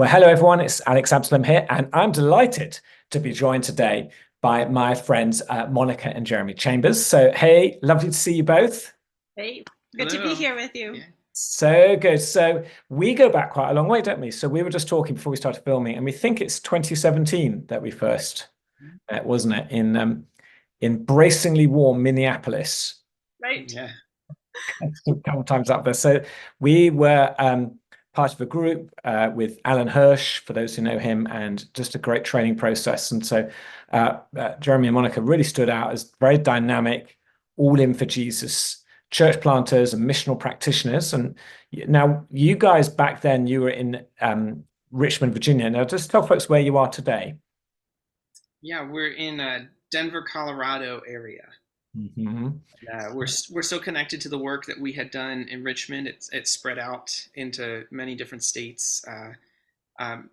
Well, hello everyone, it's Alex Absalom here, and I'm delighted to be joined today by my friends Monica and Jeremy Chambers. So, hey, lovely to see you both. Hey, good to be Hello. here with you. Yeah. So good. So, we go back quite a long way, don't we? So, we were just talking before we started filming, and we think it's 2017 that we first met, wasn't it? In bracingly warm Minneapolis. Right? Yeah. A couple of times up there. So we were part of a group with Alan Hirsch, for those who know him, and just a great training process. And so Jeremy and Monica really stood out as very dynamic, all in for Jesus church planters and missional practitioners. And now you guys back then, you were in Richmond, Virginia. Now just tell folks where you are today. Yeah, we're in Denver, Colorado area. Mhm. We're so connected to the work that we had done in Richmond. It's spread out into many different states.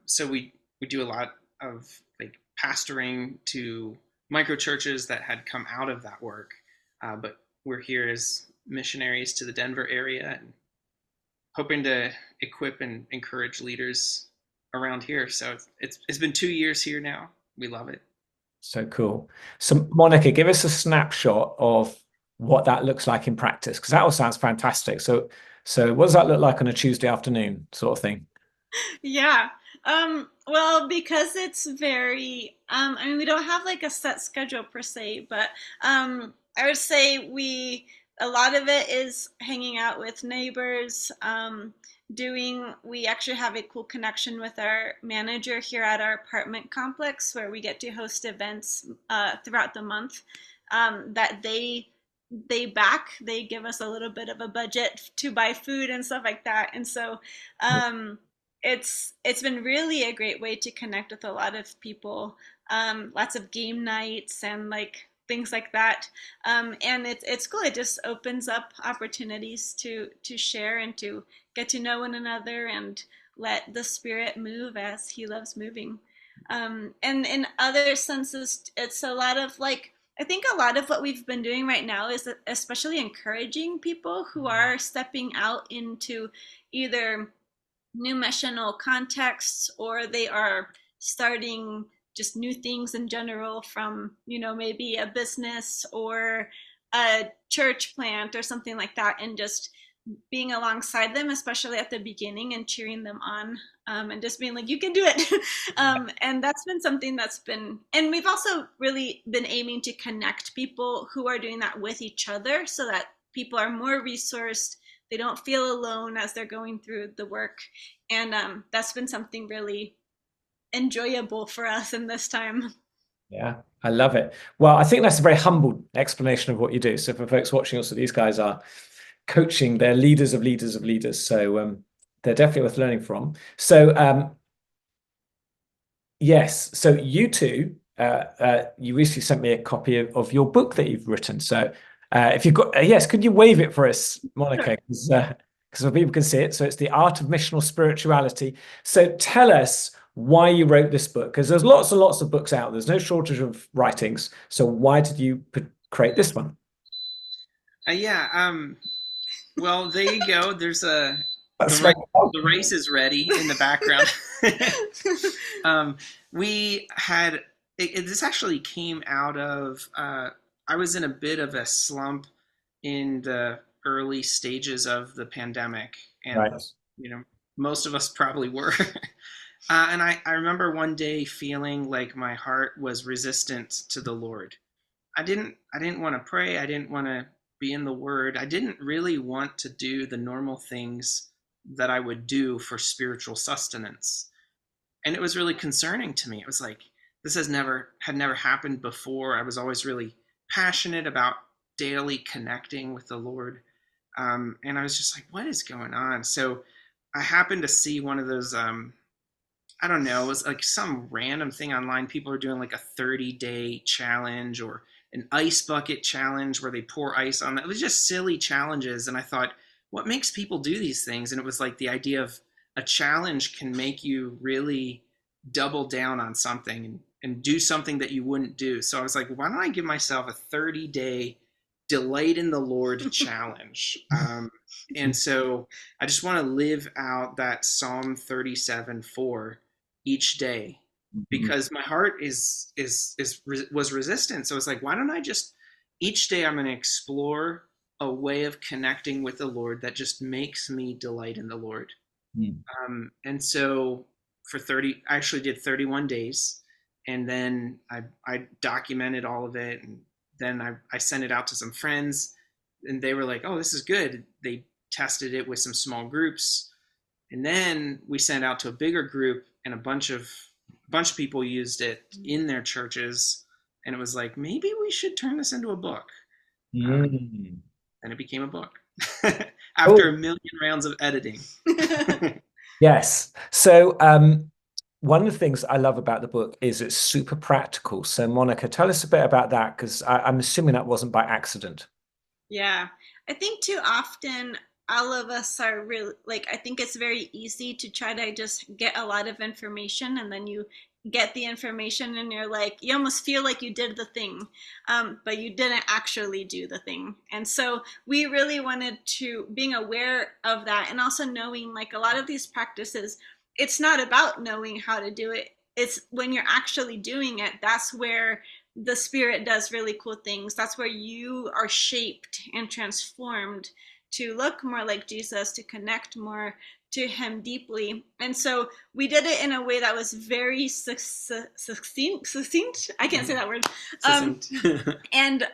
So we do a lot of like pastoring to micro churches that had come out of that work. But we're here as missionaries to the Denver area and hoping to equip and encourage leaders around here. So it's been 2 years here now. We love it. So cool. So, Monica, give us a snapshot of what that looks like in practice, because that all sounds fantastic. So what does that look like on a Tuesday afternoon, sort of thing? Yeah. Well, because it's very, I mean, we don't have like a set schedule per se, but I would say a lot of it is hanging out with neighbors, we actually have a cool connection with our manager here at our apartment complex where we get to host events throughout the month that they give us a little bit of a budget to buy food and stuff like that. And so um, it's been really a great way to connect with a lot of people. Lots of game nights and like things like that. And it's cool. It just opens up opportunities to share and to get to know one another and let the spirit move as he loves moving. And in other senses, it's a lot of like I think a lot of what we've been doing right now is especially encouraging people who are stepping out into either new missional contexts or they are starting just new things in general from maybe a business or a church plant or something like that, and just being alongside them, especially at the beginning, and cheering them on, and just being like, you can do it. And that's been something that's been, and we've also really been aiming to connect people who are doing that with each other so that people are more resourced. They don't feel alone as they're going through the work. And that's been something really enjoyable for us in this time. Yeah, I love it. Well, I think that's a very humble explanation of what you do. So for folks watching also, these guys are coaching, they're leaders of leaders of leaders. So they're definitely worth learning from. So yes, so you two, you recently sent me a copy of your book that you've written. So if you've got, yes, could you wave it for us, Sure. Monica? Because people can see it. So it's The Art of Missional Spirituality. So tell us why you wrote this book, because there's lots and lots of books out. There's no shortage of writings. So why did you create this one? Yeah. Well, there you go. There's a That's very the race is ready in the background. um, we had this actually came out of I was in a bit of a slump in the early stages of the pandemic, and right. you know most of us probably were. And I remember one day feeling like my heart was resistant to the Lord. I didn't want to pray. I didn't want to be in the Word. I didn't really want to do the normal things that I would do for spiritual sustenance. And it was really concerning to me. It was like this had never happened before. I was always really passionate about daily connecting with the Lord. And I was just like, what is going on? So I happened to see one of those I don't know, it was like some random thing online. People are doing like a 30-day challenge or an ice bucket challenge where they pour ice on that. It was just silly challenges. And I thought, what makes people do these things? And it was like the idea of a challenge can make you really double down on something and do something that you wouldn't do. So I was like, why don't I give myself a 30-day Delight in the Lord challenge. And so I just want to live out that Psalm 37:4 each day, Mhm. because my heart was resistant. So it's like, why don't I just each day I'm going to explore a way of connecting with the Lord that just makes me delight in the Lord. Mm. And so for 30, I actually did 31 days, and then I documented all of it, and then I sent it out to some friends, and they were like, oh, this is good. They tested it with some small groups, and then we sent it out to a bigger group, and a bunch of people used it in their churches, and it was like, maybe we should turn this into a book. Mm. And it became a book after Oh, a million rounds of editing. yes. So, one of the things I love about the book is it's super practical. So, Monica, tell us a bit about that, because I'm assuming that wasn't by accident. Yeah. I think too often all of us are really like, I think it's very easy to try to just get a lot of information, and then you get the information and you're like, you almost feel like you did the thing, but you didn't actually do the thing. And so we really wanted to being aware of that, and also knowing like a lot of these practices, it's not about knowing how to do it. It's when you're actually doing it, that's where the spirit does really cool things. That's where you are shaped and transformed to look more like Jesus, to connect more to him deeply. And so we did it in a way that was very succinct. I can't say that word. Um, Succinct. and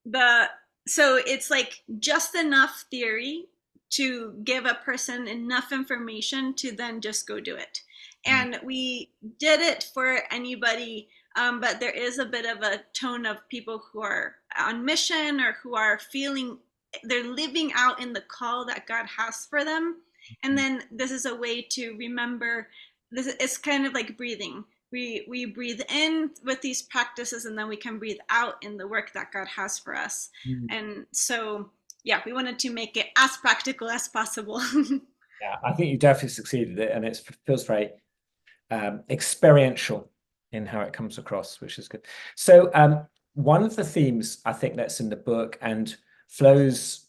the so it's like just enough theory to give a person enough information to then just go do it. Mm. And we did it for anybody, but there is a bit of a tone of people who are on mission or who are feeling they're living out in the call that God has for them. And then this is a way to remember this. It's kind of like breathing. We breathe in with these practices, and then we can breathe out in the work that God has for us. Mm. And so yeah, we wanted to make it as practical as possible. Yeah, I think you definitely succeeded it, and it feels very experiential in how it comes across, which is good. So, one of the themes I think that's in the book and flows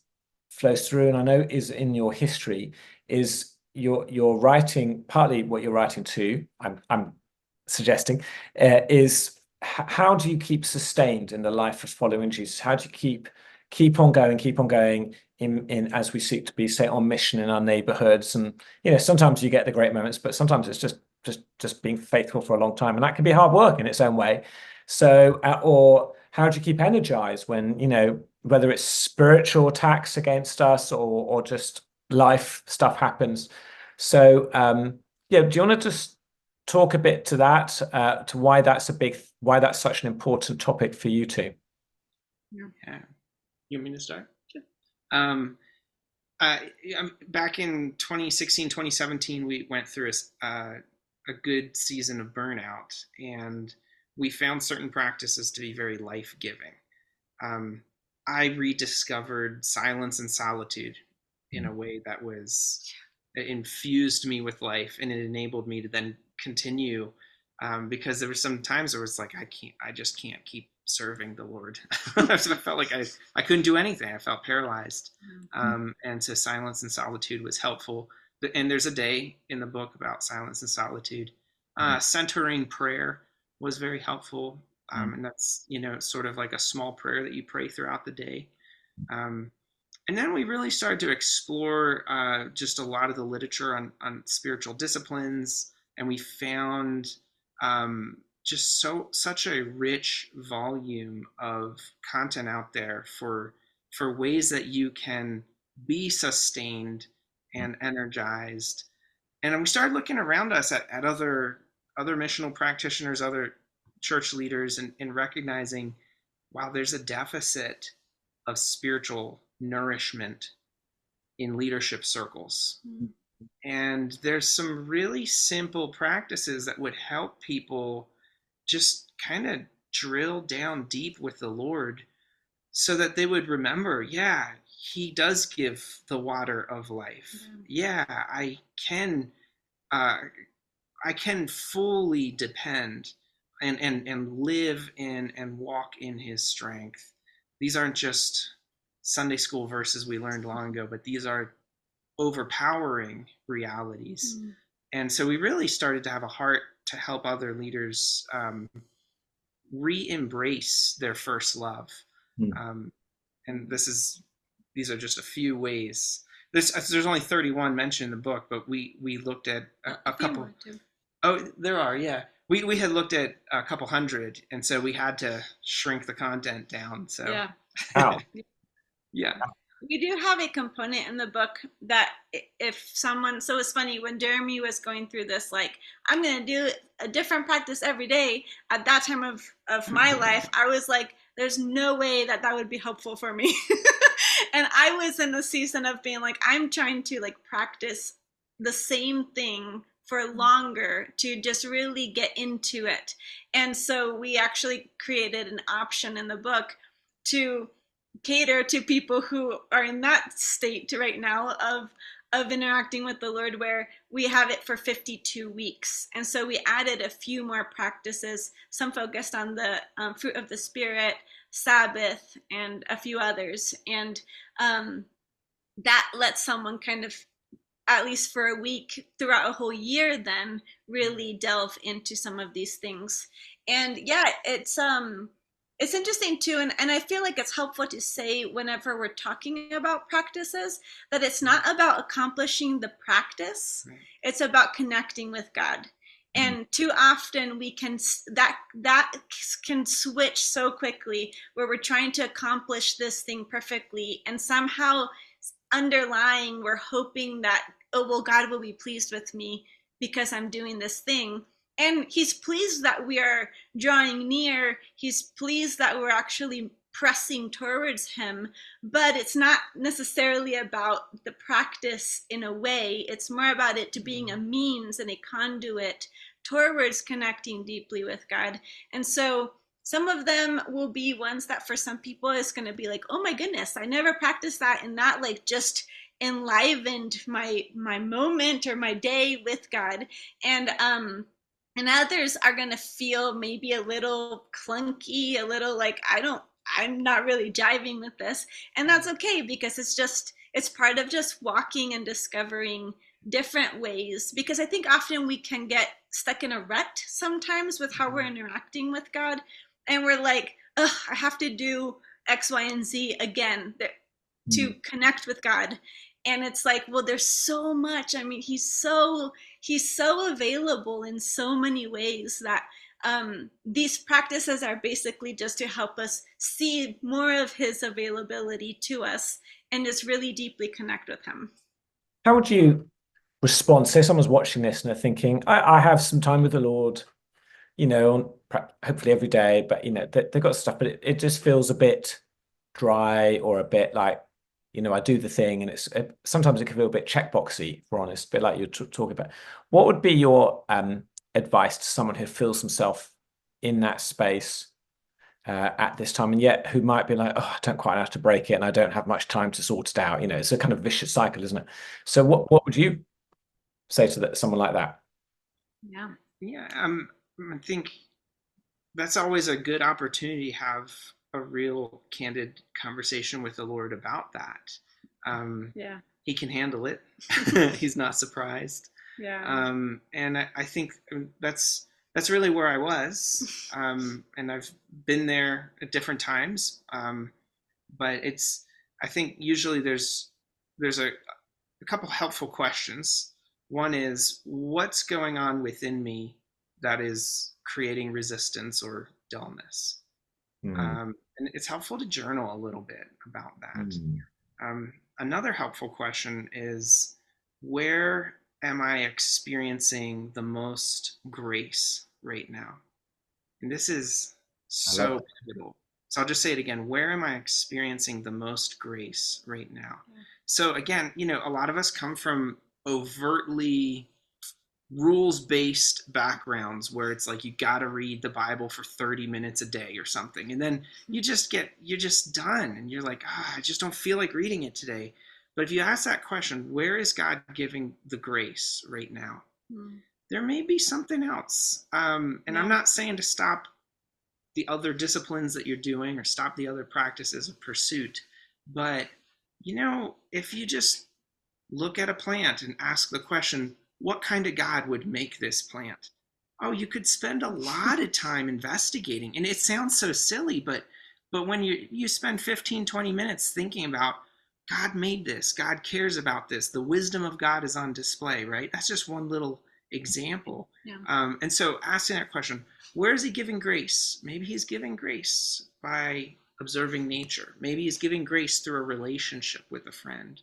through, and I know is in your history, is your writing. Partly what you're writing to, I'm suggesting, is how do you keep sustained in the life of following Jesus? How do you keep on going in as we seek to be, say, on mission in our neighborhoods? And sometimes you get the great moments, but sometimes it's just being faithful for a long time, and that can be hard work in its own way. So, or how do you keep energized when whether it's spiritual attacks against us or just life stuff happens? So, yeah, do you want to just talk a bit to that, to why that's such an important topic for you two? Yeah. You want me to start? Sure. Um, Back in 2016, 2017, we went through a good season of burnout, and we found certain practices to be very life giving. Um, I rediscovered silence and solitude in a way that was it infused me with life, and it enabled me to then continue, because there were some times where it's like I just can't keep serving the Lord. I felt like I couldn't do anything. I felt paralyzed, and so silence and solitude was helpful. And there's a day in the book about silence and solitude. Centering prayer was very helpful, and that's sort of like a small prayer that you pray throughout the day. Um, and then we really started to explore just a lot of the literature on spiritual disciplines, and we found just such a rich volume of content out there for ways that you can be sustained and energized. And we started looking around us at other missional practitioners, other church leaders, and recognizing, wow, there's a deficit of spiritual nourishment in leadership circles. And there's some really simple practices that would help people just kind of drill down deep with the Lord, so that they would remember, yeah, he does give the water of life. Yeah, uh, I can fully depend and live in and walk in his strength. these aren't just Sunday school verses we learned long ago, but these are overpowering realities. Mm. And so we really started to have a heart to help other leaders re-embrace their first love. Mm. Um, and these are just a few ways. There's only 31 mentioned in the book, but we looked at a A few couple. more too. Oh, there are, yeah. We had looked at a couple hundred, and so we had to shrink the content down. So Yeah. Wow. yeah. We do have a component in the book that if someone, so it's funny when Jeremy was going through this, like, I'm going to do a different practice every day. At that time of my life, I was like, there's no way that that would be helpful for me. And I was in the season of being like, I'm trying to like practice the same thing for longer to just really get into it. And so we actually created an option in the book to cater to people who are in that state right now of interacting with the Lord, where we have it for 52 weeks. And so we added a few more practices, some focused on the fruit of the Spirit, Sabbath, and a few others. And that lets someone kind of, at least for a week throughout a whole year, then really delve into some of these things. And yeah, it's interesting too, and I feel like it's helpful to say whenever we're talking about practices that it's not about accomplishing the practice, Right. it's about connecting with God. Mm. And too often we can that can switch so quickly, where we're trying to accomplish this thing perfectly, and somehow underlying we're hoping that, oh well, God will be pleased with me because I'm doing this thing. And he's pleased that we are drawing near. He's pleased that we're actually pressing towards him. But it's not necessarily about the practice in a way. It's more about it to being a means and a conduit towards connecting deeply with God. And so some of them will be ones that for some people is going to be like, oh my goodness, I never practiced that, and that like just enlivened my moment or my day with God. And others are going to feel maybe a little clunky, a little like I'm not really jiving with this. And that's okay, because it's part of just walking and discovering different ways, because I think often we can get stuck in a rut sometimes with how we're interacting with God, and we're like, ugh, I have to do X, Y, and Z again to connect with God. And it's like, well, there's so much. I mean, he's so available in so many ways that these practices are basically just to help us see more of his availability to us and just really deeply connect with him. How would you respond? Say someone's watching this and they're thinking, I have some time with the Lord, hopefully every day, but they've got stuff, but it just feels a bit dry, or a bit like, I do the thing, and sometimes it can feel a bit checkboxy, if we're honest, a bit like you're talking about. What would be your advice to someone who feels himself in that space at this time, and yet who might be like, oh, I don't quite know how to break it, and I don't have much time to sort it out? It's a kind of vicious cycle, isn't it? So what would you say to someone like that? Yeah. Yeah. I think that's always a good opportunity to have a real candid conversation with the Lord about that. Yeah. He can handle it. He's not surprised. Yeah. And I think that's really where I was. And I've been there at different times. But I think usually there's a couple helpful questions. One is, what's going on within me that is creating resistance or dullness? And it's helpful to journal a little bit about that. Another helpful question is, where am I experiencing the most grace right now? And this is so pivotal. So I'll just say it again. Where am I experiencing the most grace right now? Yeah. So again, a lot of us come from overtly rules-based backgrounds where it's like you got to read the Bible for 30 minutes a day or something, and then you're just done, and you're like, I just don't feel like reading it today. But if you ask that question, where is God giving the grace right now? There may be something else, and I'm not saying to stop the other disciplines that you're doing or stop the other practices of pursuit. But, if you just look at a plant and ask the question, what kind of God would make this plant? Oh, you could spend a lot of time investigating. And it sounds so silly, but when you spend 15, 20 minutes thinking about God made this, God cares about this, the wisdom of God is on display, right? That's just one little example. Yeah. And so asking that question, where is he giving grace? Maybe he's giving grace by observing nature. Maybe he's giving grace through a relationship with a friend.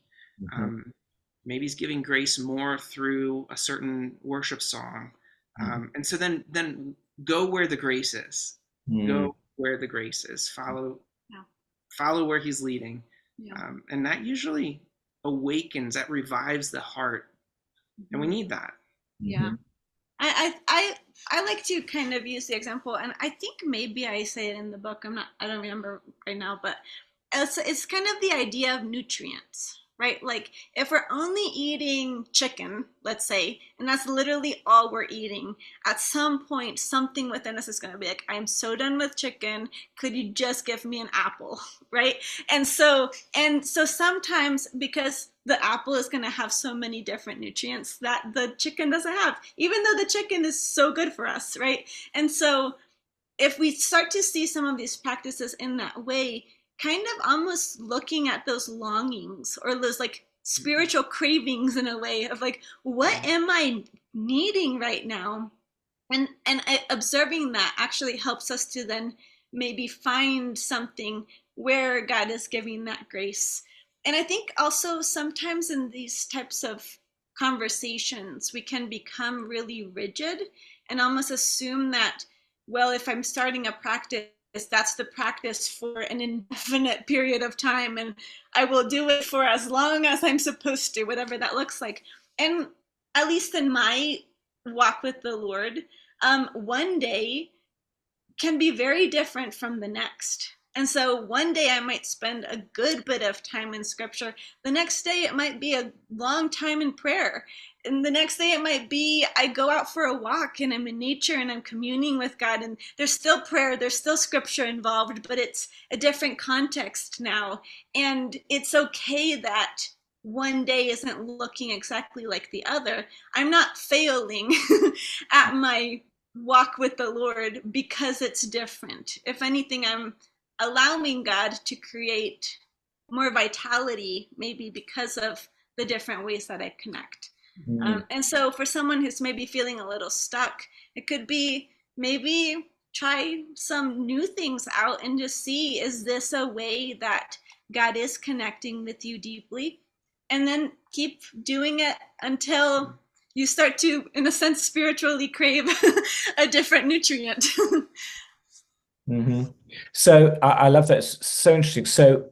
Maybe he's giving grace more through a certain worship song. And so then go where the grace is. Go where the grace is. Follow where he's leading. And that usually awakens, that revives the heart. And we need that. Yeah. I like to kind of use the example, and I think maybe I say it in the book. I don't remember right now, but it's kind of the idea of nutrients, right? Like if we're only eating chicken, let's say, and that's literally all we're eating, at some point something within us is going to be like, I'm so done with chicken, could you just give me an apple, right? And so sometimes, because the apple is going to have so many different nutrients that the chicken doesn't have, even though the chicken is so good for us, right? And so if we start to see some of these practices in that way, kind of almost looking at those longings or those like spiritual cravings in a way of like, what am I needing right now? And observing that actually helps us to then maybe find something where God is giving that grace. And I think also sometimes in these types of conversations, we can become really rigid and almost assume that, well, if I'm starting a practice, that's the practice for an indefinite period of time, and I will do it for as long as I'm supposed to, whatever that looks like. And at least in my walk with the Lord, one day can be very different from the next. And so one day I might spend a good bit of time in scripture. The next day it might be a long time in prayer. And the next day it might be I go out for a walk and I'm in nature and I'm communing with God, and there's still prayer, there's still scripture involved, but it's a different context now. And it's okay that one day isn't looking exactly like the other. I'm not failing at my walk with the Lord because it's different. If anything, I'm allowing God to create more vitality, maybe because of the different ways that I connect. And so for someone who's maybe feeling a little stuck, it could be maybe try some new things out and just see, is this a way that God is connecting with you deeply? And then keep doing it until you start to, in a sense, spiritually crave a different nutrient. So I love that. It's so interesting. So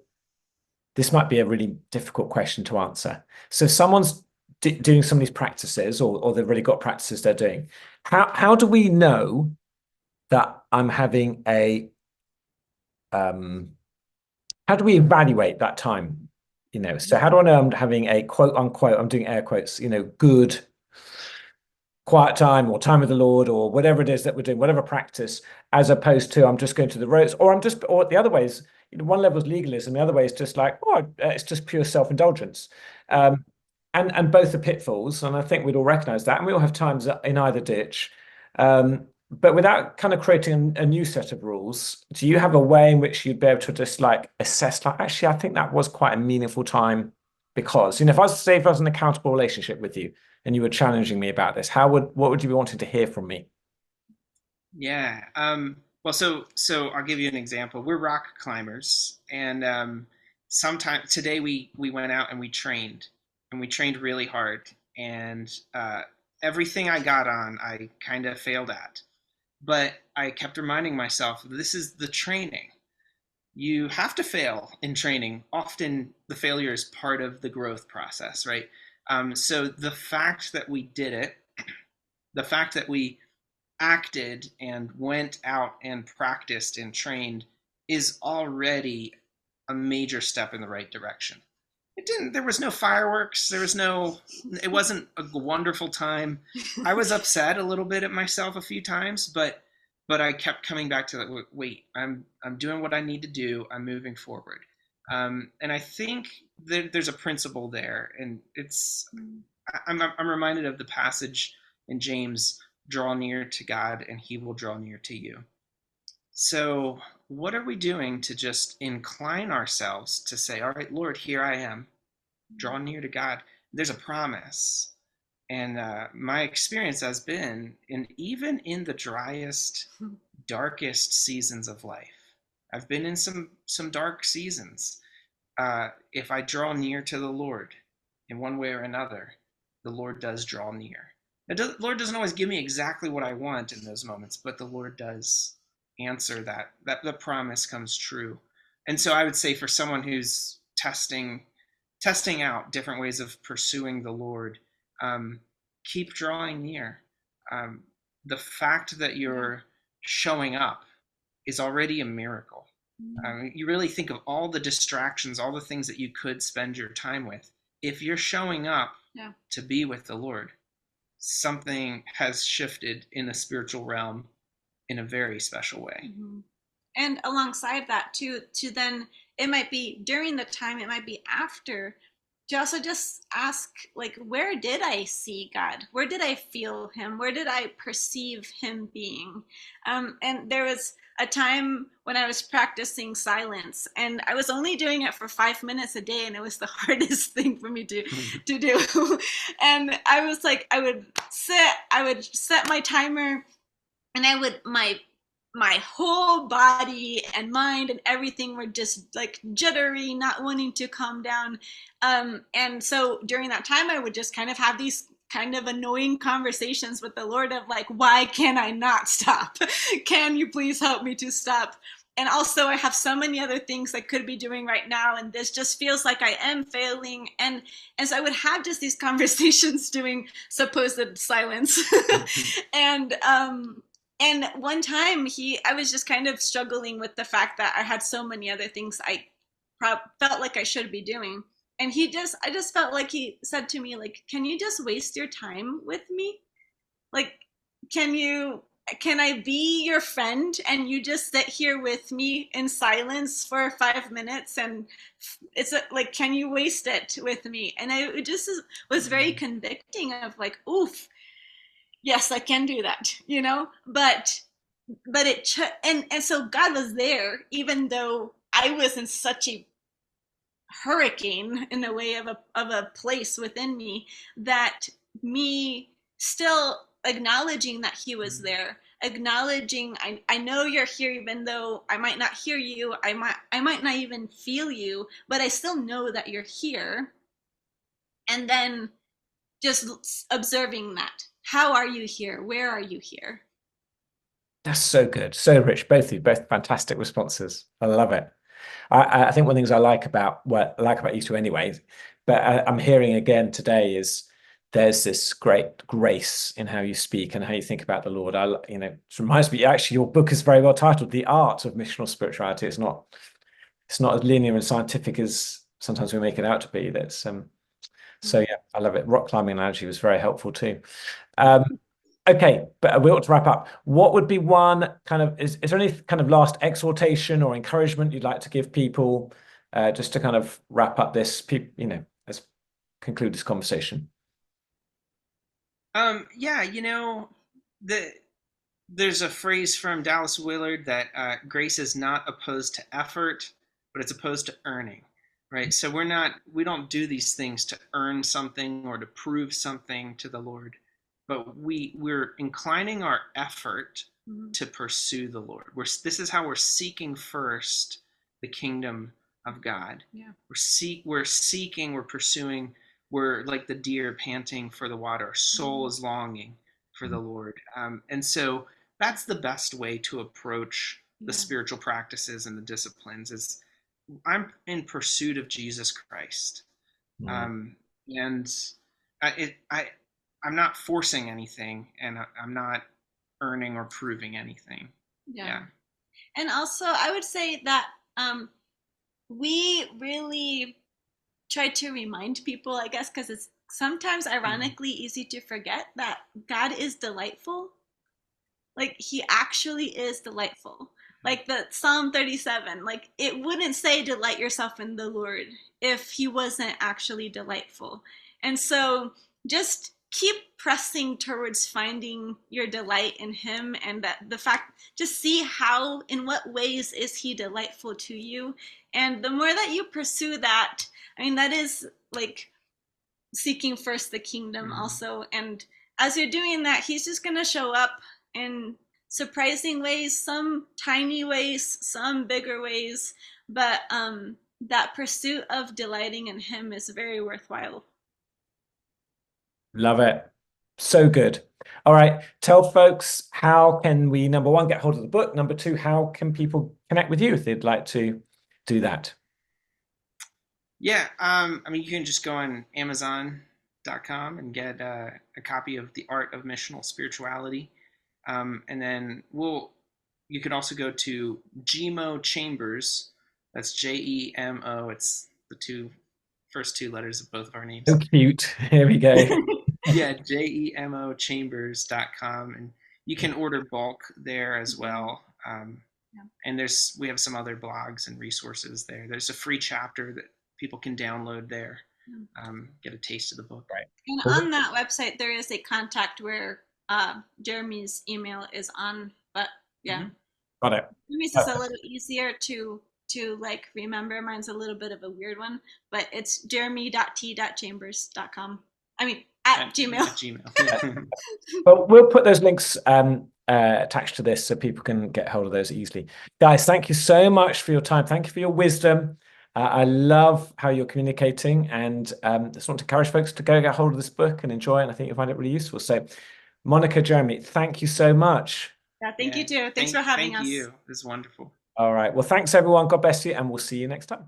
this might be a really difficult question to answer. So someone's doing some of these practices, or they've already got practices they're doing. How do we know that I'm having a how do we evaluate that time? So how do I know I'm having a quote unquote, I'm doing air quotes, good quiet time or time with the Lord or whatever it is that we're doing, whatever practice, as opposed to I'm just going to the roads, or the other way is, one level is legalism, the other way is just like, it's just pure self-indulgence. And both are pitfalls, and I think we'd all recognize that, and we all have times in either ditch. But without kind of creating a new set of rules, do you have a way in which you'd be able to just like assess, like, actually, I think that was quite a meaningful time? Because, if I was in an accountable relationship with you and you were challenging me about this, what would you be wanting to hear from me? Yeah. Well, so I'll give you an example. We're rock climbers, and sometime today we went out and we trained really hard, and everything I got on, I kind of failed at. But I kept reminding myself, this is the training. You have to fail in training. Often the failure is part of the growth process, right? So the fact that we did it, the fact that we acted and went out and practiced and trained is already a major step in the right direction. There was no fireworks. It wasn't a wonderful time. I was upset a little bit at myself a few times, but but I kept coming back to that. Wait, I'm doing what I need to do. I'm moving forward, and I think there's a principle there, and it's I'm reminded of the passage in James: "Draw near to God, and He will draw near to you." So, what are we doing to just incline ourselves to say, "All right, Lord, here I am. Draw near to God." There's a promise, and my experience has been, even in the driest, darkest seasons of life, I've been in some dark seasons. If I draw near to the Lord in one way or another, the Lord does draw near. The Lord doesn't always give me exactly what I want in those moments, but the Lord does answer that. That the promise comes true. And so I would say, for someone who's testing out different ways of pursuing the Lord, keep drawing near. Um, the fact that you're showing up is already a miracle. You really think of all the distractions, all the things that you could spend your time with. If you're showing up to be with the Lord, something has shifted in the spiritual realm in a very special way. And alongside that too, to then, it might be during the time, it might be after, to also just ask, like, where did I see God? Where did I feel him? Where did I perceive him being? And there was a time when I was practicing silence, and I was only doing it for 5 minutes a day, and it was the hardest thing for me to do. And I was like, I would set my timer, and I would, my whole body and mind and everything were just like jittery, not wanting to calm down. And so during that time, I would just kind of have these kind of annoying conversations with the Lord of like, why can I not stop? Can you please help me to stop? And also, I have so many other things I could be doing right now, and this just feels like I am failing. And so I would have just these conversations doing supposed silence. and and one time, I was just kind of struggling with the fact that I had so many other things I felt like I should be doing. And I just felt like he said to me, like, can you just waste your time with me? Like, can I be your friend and you just sit here with me in silence for 5 minutes? And like, can you waste it with me? And it just was very convicting of like, oof, yes, I can do that, but and so God was there, even though I was in such a hurricane in a way of a place within me, that me still acknowledging that he was there, acknowledging, I know you're here, even though I might not hear you, I might not even feel you, but I still know that you're here. And then just observing that. How are you here? Where are you here? That's so good, so rich. Both of you, both fantastic responses. I love it. I think one of the things I like about you two anyway, but I'm hearing again today is there's this great grace in how you speak and how you think about the Lord. It reminds me, actually, your book is very well titled, "The Art of Missional Spirituality." It's not as linear and scientific as sometimes we make it out to be. So yeah, I love it. Rock climbing analogy was very helpful too. Okay, but we ought to wrap up. What would be one kind of, is there any kind of last exhortation or encouragement you'd like to give people, just to kind of wrap up this, let's conclude this conversation? Yeah, there's a phrase from Dallas Willard that grace is not opposed to effort, but it's opposed to earning, right? So we don't do these things to earn something or to prove something to the Lord, but we're inclining our effort to pursue the Lord. This is how we're seeking first the kingdom of God. Yeah. We're seeking, we're pursuing, we're like the deer panting for the water. Our soul is longing for the Lord. And so that's the best way to approach the spiritual practices and the disciplines is I'm in pursuit of Jesus Christ. And I'm not forcing anything, and I'm not earning or proving anything. Yeah. And also, I would say that we really try to remind people, I guess, because it's sometimes ironically easy to forget that God is delightful. like he actually is delightful. Like the Psalm 37, like it wouldn't say delight yourself in the Lord if he wasn't actually delightful. And so just keep pressing towards finding your delight in him, and that the fact, just see how, in what ways is he delightful to you. And the more that you pursue that, I mean, that is like seeking first the kingdom also. And as you're doing that, he's just going to show up in surprising ways, some tiny ways, some bigger ways. But that pursuit of delighting in him is very worthwhile. Love it. So good. All right. Tell folks, how can we, number one, get hold of the book? Number two, how can people connect with you if they'd like to do that? Yeah, I mean, you can just go on Amazon.com and get a copy of The Art of Missional Spirituality. And then you could also go to Gemo Chambers. That's Jemo. It's the first two letters of both of our names. So cute. Here we go. Yeah, JEMOchambers.com. And you can order bulk there as well. And we have some other blogs and resources there. There's a free chapter that people can download there, get a taste of the book. Right. And on that website, there is a contact where Jeremy's email is on. But yeah, got it. Jeremy's is a little easier to like remember. Mine's a little bit of a weird one, but it's jeremy.t.chambers.com. I mean, at Gmail. At Gmail. Well, we'll put those links attached to this so people can get hold of those easily. Guys, thank you so much for your time. Thank you for your wisdom. I love how you're communicating, and just want to encourage folks to go get hold of this book and enjoy it. And I think you'll find it really useful. So, Monica, Jeremy, thank you so much. Yeah, thank you too. Thanks for having us. Thank you. It was wonderful. All right. Well, thanks everyone. God bless you, and we'll see you next time.